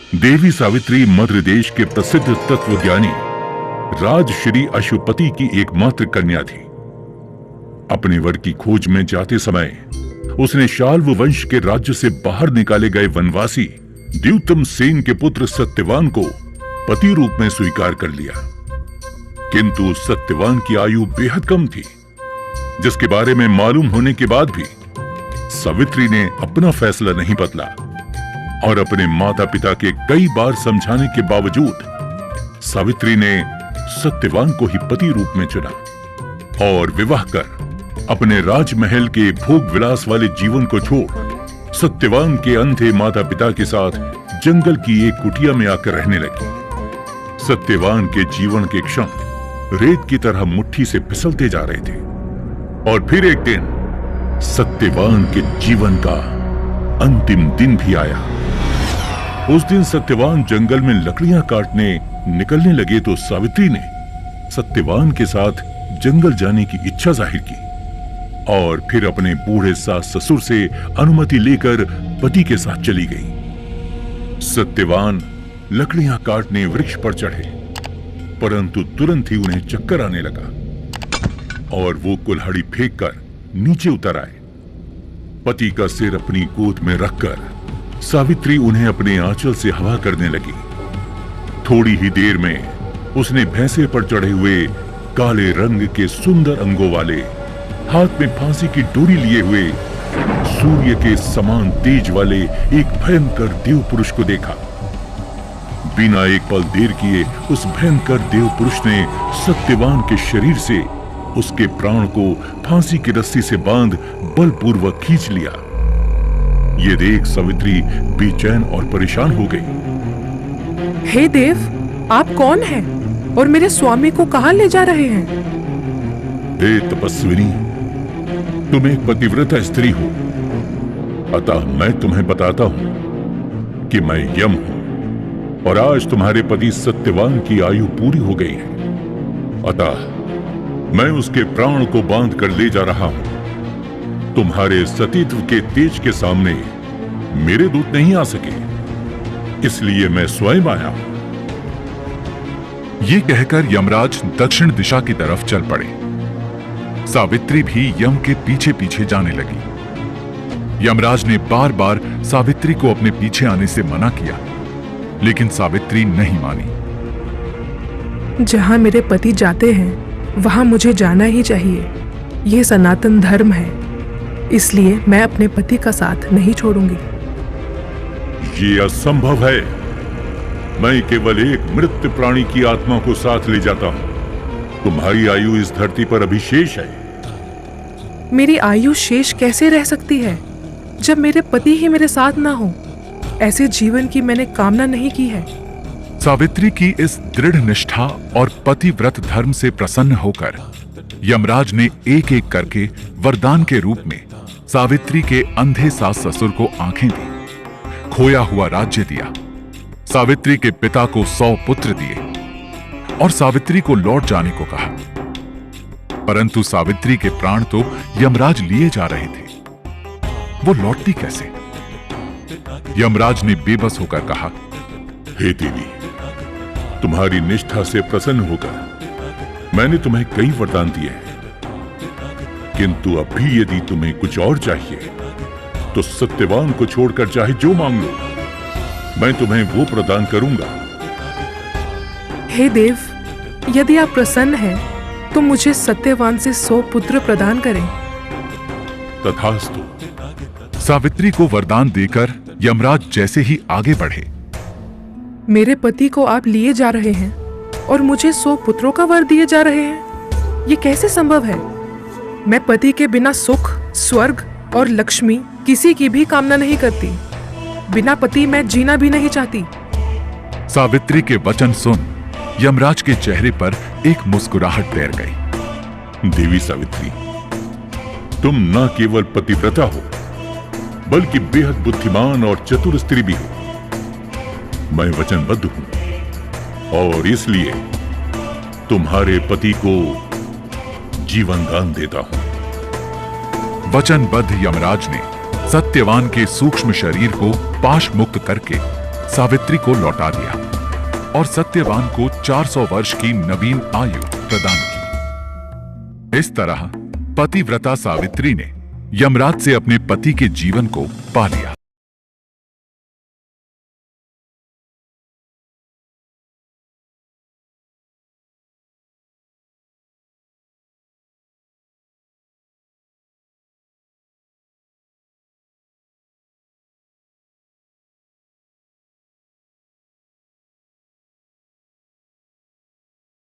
देवी सावित्री मध्य देश के प्रसिद्ध तत्वज्ञानी राजश्री अश्वपति की एकमात्र कन्या थी। अपने वर की खोज में जाते समय उसने शाल्व वंश के राज्य से बाहर निकाले गए वनवासी द्युतम सेन के पुत्र सत्यवान को पति रूप में स्वीकार कर लिया। किंतु सत्यवान की आयु बेहद कम थी, जिसके बारे में मालूम होने के बाद भी सावित्री ने अपना फैसला नहीं बदला और अपने माता पिता के कई बार समझाने के बावजूद सावित्री ने सत्यवान को ही पति रूप में चुना और विवाह कर अपने राजमहल के भोग विलास वाले जीवन को छोड़ सत्यवान के अंधे माता पिता के साथ जंगल की एक कुटिया में आकर रहने लगी। सत्यवान के जीवन के क्षण रेत की तरह मुट्ठी से फिसलते जा रहे थे और फिर एक दिन सत्यवान के जीवन का अंतिम दिन भी आया। उस दिन सत्यवान जंगल में लकड़ियां काटने निकलने लगे तो सावित्री ने सत्यवान के साथ जंगल जाने की इच्छा जाहिर की और फिर अपने बूढ़े सास ससुर से अनुमति लेकर पति के साथ चली गई। सत्यवान लकड़ियां काटने वृक्ष पर चढ़े, परंतु तुरंत ही उन्हें चक्कर आने लगा और वो कुल्हाड़ी फेंककर नीचे उतर आए। पति का सिर अपनी गोद में रखकर सावित्री उन्हें अपने आंचल से हवा करने लगी। थोड़ी ही देर में उसने भैंसे पर चढ़े हुए काले रंग के सुंदर अंगों वाले, हाथ में फांसी की डोरी लिए हुए, सूर्य के समान तेज वाले एक भयंकर देव पुरुष को देखा। बिना एक पल देर किए उस भयंकर देव पुरुष ने सत्यवान के शरीर से उसके प्राण को फांसी की रस्सी से बांध बलपूर्वक खींच लिया। ये देख सावित्री बेचैन और परेशान हो गई। हे देव, आप कौन हैं और मेरे स्वामी को कहां ले जा रहे हैं? हे तपस्विनी, तुम एक पतिव्रता स्त्री हो, अतः मैं तुम्हें बताता हूं कि मैं यम हूं और आज तुम्हारे पति सत्यवान की आयु पूरी हो गई है। अतः मैं उसके प्राण को बांध कर ले जा रहा हूं। तुम्हारे सतीत्व के तेज के सामने मेरे दूत नहीं आ सके, इसलिए मैं स्वयं आया हूं। ये कहकर यमराज दक्षिण दिशा की तरफ चल पड़े। सावित्री भी यम के पीछे पीछे जाने लगी। यमराज ने बार बार सावित्री को अपने पीछे आने से मना किया, लेकिन सावित्री नहीं मानी। जहां मेरे पति जाते हैं वहां मुझे जाना ही चाहिए। यह सनातन धर्म है, इसलिए मैं अपने पति का साथ नहीं छोड़ूंगी। ये असंभव है। मैं केवल एक मृत प्राणी की आत्मा को साथ ले जाता हूं। तुम्हारी आयु इस धरती पर अभी शेष है। मेरी आयु शेष कैसे रह सकती है जब मेरे पति ही मेरे साथ ना हो? ऐसे जीवन की मैंने कामना नहीं की है। सावित्री की इस दृढ़ निष्ठा और पतिव्रत धर्म से प्रसन्न होकर यमराज ने एक एक करके वरदान के रूप में सावित्री के अंधे सास ससुर को आंखें दी, खोया हुआ राज्य दिया, सावित्री के पिता को 100 पुत्र दिए और सावित्री को लौट जाने को कहा। परंतु सावित्री के प्राण तो यमराज लिए जा रहे थे, वो लौटती कैसे? यमराज ने बेबस होकर कहा, हे देवी, तुम्हारी निष्ठा से प्रसन्न होकर मैंने तुम्हें कई वरदान दिए हैं, किंतु अभी यदि तुम्हें कुछ और चाहिए तो सत्यवान को छोड़कर चाहे जो मांग लो, मैं तुम्हें वो प्रदान करूंगा। हे देव, यदि आप प्रसन्न हैं तो मुझे सत्यवान से 100 पुत्र प्रदान करें। तथास्तु। सावित्री को वरदान देकर यमराज जैसे ही आगे बढ़े, मेरे पति को आप लिए जा रहे हैं और मुझे 100 पुत्रों का वर दिए जा रहे हैं। ये कैसे संभव है? मैं पति के बिना सुख, स्वर्ग और लक्ष्मी किसी की भी कामना नहीं करती। बिना पति मैं जीना भी नहीं चाहती। सावित्री के वचन सुन यमराज के चेहरे पर एक मुस्कुराहट तैर गई। देवी सावित्री, तुम न केवल पतिव्रता हो बल्कि बेहद बुद्धिमान और चतुर स्त्री भी हो। मैं वचनबद्ध हूं और इसलिए तुम्हारे पति को जीवन दान देता हूं। वचनबद्ध यमराज ने सत्यवान के सूक्ष्म शरीर को पाश मुक्त करके सावित्री को लौटा दिया और सत्यवान को 400 वर्ष की नवीन आयु प्रदान की। इस तरह पतिव्रता सावित्री ने यमराज से अपने पति के जीवन को पा लिया।